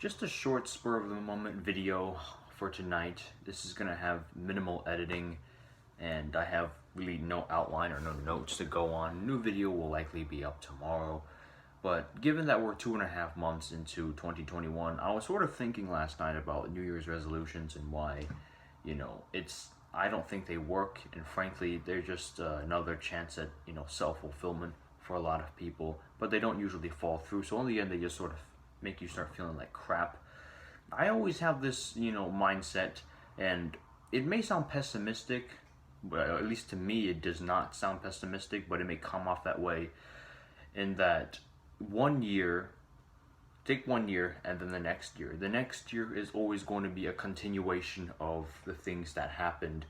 Just a short spur of the moment video for tonight. This is gonna have minimal editing and I have really no outline or no notes to go on. New video will likely be up tomorrow. But given that we're 2.5 months into 2021, I was sort of thinking last night about New Year's resolutions and why, I don't think they work, and frankly, they're just another chance at, self-fulfillment for a lot of people, but they don't usually fall through. So in the end, they just sort of make you start feeling like crap. I always have this, mindset, and it may sound pessimistic, but at least to me, it does not sound pessimistic, but it may come off that way in that take 1 year and then the next year. The next year is always going to be a continuation of the things that happened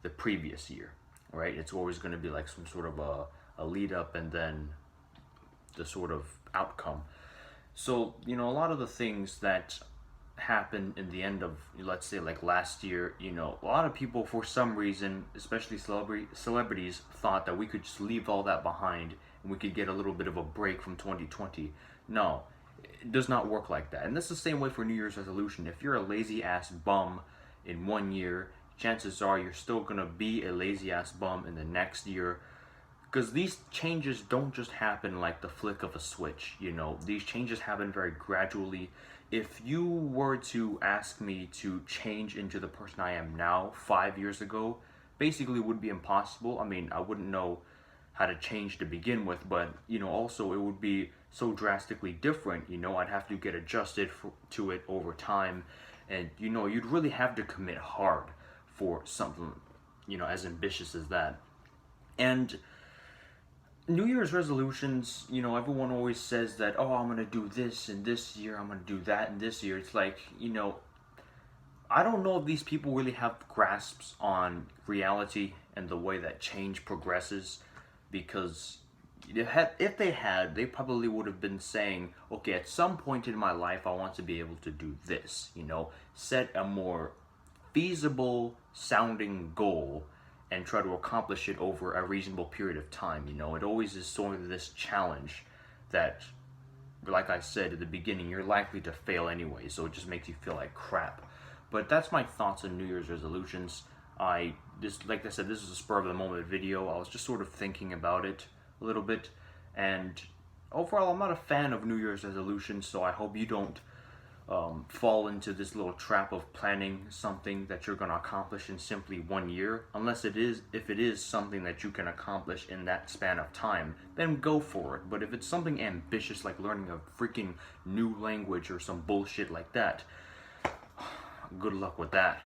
the previous year, right? It's always going to be like some sort of a lead up and then the sort of outcome. So, a lot of the things that happened in the end of, let's say, like last year, a lot of people, for some reason, especially celebrities, thought that we could just leave all that behind and we could get a little bit of a break from 2020. No, it does not work like that. And that's the same way for New Year's resolution. If you're a lazy ass bum in 1 year, chances are you're still gonna be a lazy ass bum in the next year. Because these changes don't just happen like the flick of a switch, These changes happen very gradually. If you were to ask me to change into the person I am now 5 years ago, basically it would be impossible. I mean, I wouldn't know how to change to begin with, but, also it would be so drastically different, I'd have to get adjusted to it over time. And, you'd really have to commit hard for something, as ambitious as that. And New Year's resolutions, everyone always says that, oh, I'm going to do this in this year, I'm going to do that in this year. It's like, I don't know if these people really have grasps on reality and the way that change progresses, because if they had, they probably would have been saying, okay, at some point in my life, I want to be able to do this, set a more feasible sounding goal and try to accomplish it over a reasonable period of time. It always is sort of this challenge that, like I said at the beginning, you're likely to fail anyway, so it just makes you feel like crap. But that's my thoughts on New Year's resolutions. Like I said, this is a spur of the moment video. I was just sort of thinking about it a little bit, and overall, I'm not a fan of New Year's resolutions, so I hope you don't fall into this little trap of planning something that you're going to accomplish in simply 1 year. If it is something that you can accomplish in that span of time, then go for it. But if it's something ambitious like learning a freaking new language or some bullshit like that, good luck with that.